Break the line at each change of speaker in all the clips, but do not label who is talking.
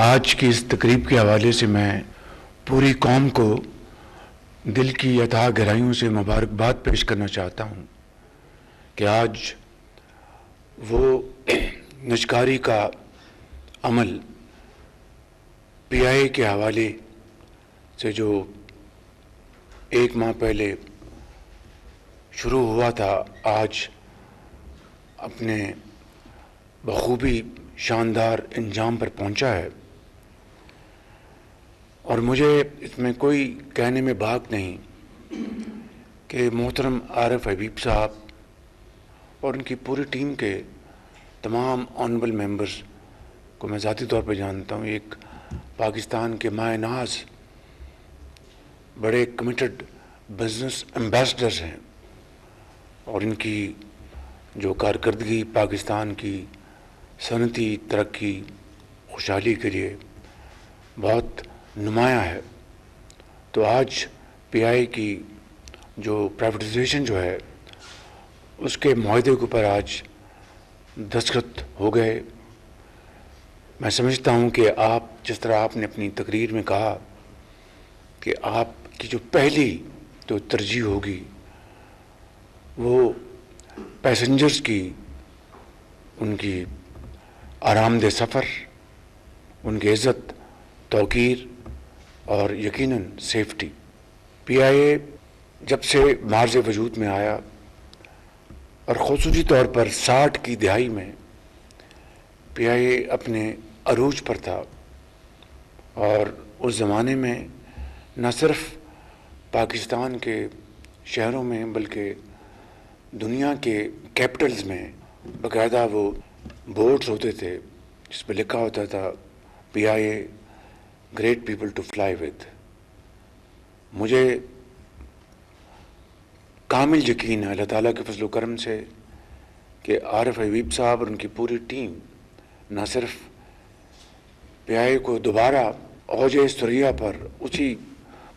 آج کی اس تقریب کے حوالے سے میں پوری قوم کو دل کی اتھاہ گہرائیوں سے مبارکباد پیش کرنا چاہتا ہوں کہ آج وہ نجکاری کا عمل پی آئی اے کے حوالے سے جو ایک ماہ پہلے شروع ہوا تھا، آج اپنے بخوبی شاندار انجام پر پہنچا ہے، اور مجھے اس میں کوئی کہنے میں باک نہیں کہ محترم عارف حبیب صاحب اور ان کی پوری ٹیم کے تمام آنریبل ممبرز کو میں ذاتی طور پہ جانتا ہوں، ایک پاکستان کے مائع ناز بڑے کمیٹڈ بزنس ایمبیسڈرز ہیں، اور ان کی جو کارکردگی پاکستان کی صنعتی ترقی خوشحالی کے لیے بہت نمایاں ہے۔ تو آج پی آئی کی جو پرائیویٹائزیشن جو ہے اس کے معاہدے کے اوپر آج دستخط ہو گئے۔ میں سمجھتا ہوں کہ آپ جس طرح آپ نے اپنی تقریر میں کہا کہ آپ کی جو پہلی جو ترجیح ہوگی وہ پیسنجرز کی ان کی آرام دہ سفر، ان کی عزت، توقیر اور یقیناً سیفٹی۔ پی آئی اے جب سے مارز وجود میں آیا اور خصوصی طور پر 60 کی دہائی میں پی آئی اے اپنے عروج پر تھا، اور اس زمانے میں نہ صرف پاکستان کے شہروں میں بلکہ دنیا کے کیپٹلز میں باقاعدہ وہ بورڈز ہوتے تھے جس پہ لکھا ہوتا تھا P I A great people to fly with. مجھے کامل یقین ہے اللہ تعالیٰ کے فضل و کرم سے کہ عارف حبیب صاحب اور ان کی پوری ٹیم نہ صرف پی آئی اے کو دوبارہ اوج ثریا پر اسی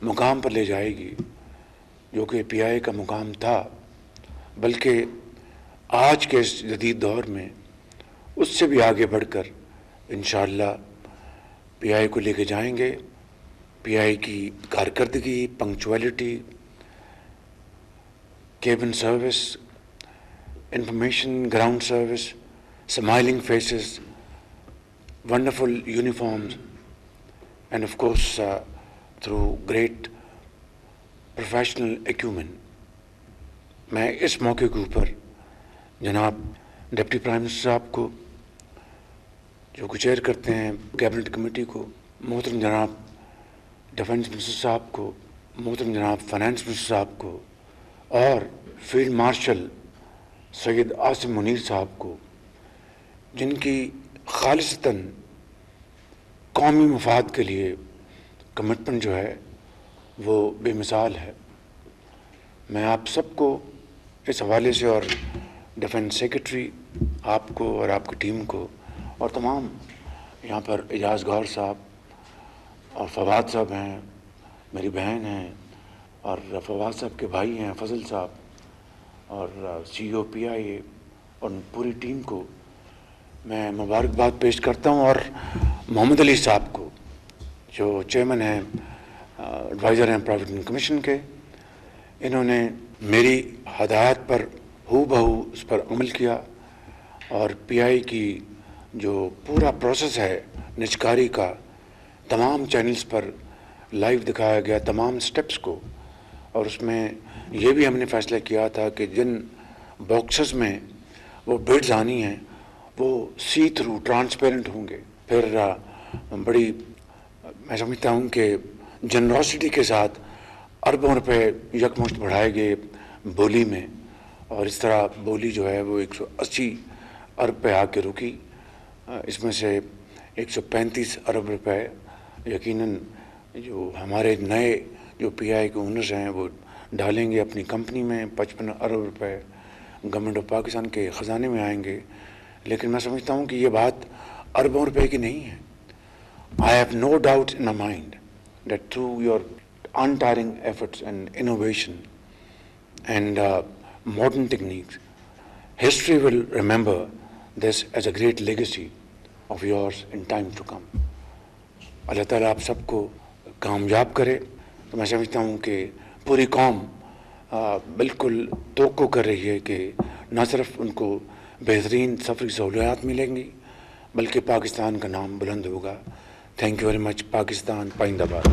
مقام پر لے جائے گی جو کہ پی آئی اے کا مقام تھا، بلکہ آج کے اس جدید دور میں اس سے بھی آگے بڑھ کر انشاءاللہ پی آئی اے کو لے کے جائیں گے۔ پی آئی کی کارکردگی، punctuality, cabin service, information ground service, smiling faces, wonderful uniforms, and of course through great professional acumen. میں اس موقع کے اوپر جناب ڈپٹی پرائم منسٹر صاحب کو جو کہ چیئر کرتے ہیں کیبنٹ کمیٹی کو، محترم جناب ڈیفنس منسٹر صاحب کو، محترم جناب فائنانس منسٹر صاحب کو، اور فیلڈ مارشل سید عاصم منیر صاحب کو، جن کی خالصتاً قومی مفاد کے لیے کمٹمنٹ جو ہے وہ بے مثال ہے۔ میں آپ سب کو اس حوالے سے اور ڈیفنس سیکرٹری آپ کو اور آپ کی ٹیم کو اور تمام یہاں پر اعجاز گوہر صاحب اور فواد صاحب ہیں، میری بہن ہیں، اور فواد صاحب کے بھائی ہیں فضل صاحب، اور سی او پی آئی اے اور پوری ٹیم کو میں مبارکباد پیش کرتا ہوں، اور محمد علی صاحب کو جو چیئرمین ہیں ایڈوائزر ہیں پروویڈنٹ کمیشن کے۔ انہوں نے میری ہدایت پر ہو بہو اس پر عمل کیا، اور پی آئی کی جو پورا پروسیس ہے نجکاری کا تمام چینلز پر لائیو دکھایا گیا تمام سٹیپس کو، اور اس میں یہ بھی ہم نے فیصلہ کیا تھا کہ جن باکسز میں وہ بڈز آنی ہیں وہ سی تھرو ٹرانسپیرنٹ ہوں گے۔ پھر بڑی میں سمجھتا ہوں کہ جنروسٹی کے ساتھ اربوں روپے یکمشت بڑھائے گئے بولی میں، اور اس طرح بولی جو ہے وہ 180 ارب پہ آ کے رکی۔ اس میں سے 135 ارب روپے یقیناً جو ہمارے نئے جو پی آئی کے اونرز ہیں وہ ڈالیں گے اپنی کمپنی میں، 55 ارب روپے گورنمنٹ آف پاکستان کے خزانے میں آئیں گے۔ لیکن میں سمجھتا ہوں کہ یہ بات اربوں روپے کی نہیں ہے۔ I have no doubt in my mind that through your untiring efforts and innovation and modern techniques, history will remember this as a great legacy of yours in time to come. اللہ تعالیٰ آپ سب کو کامیاب کرے. تو میں سمجھتا ہوں کہ پوری قوم بالکل توقع کر رہی ہے کہ نہ صرف ان کو بہترین سفری سہولیات ملیں گی بلکہ پاکستان کا نام بلند ہوگا. Thank you very much. Pakistan پائندہ باد.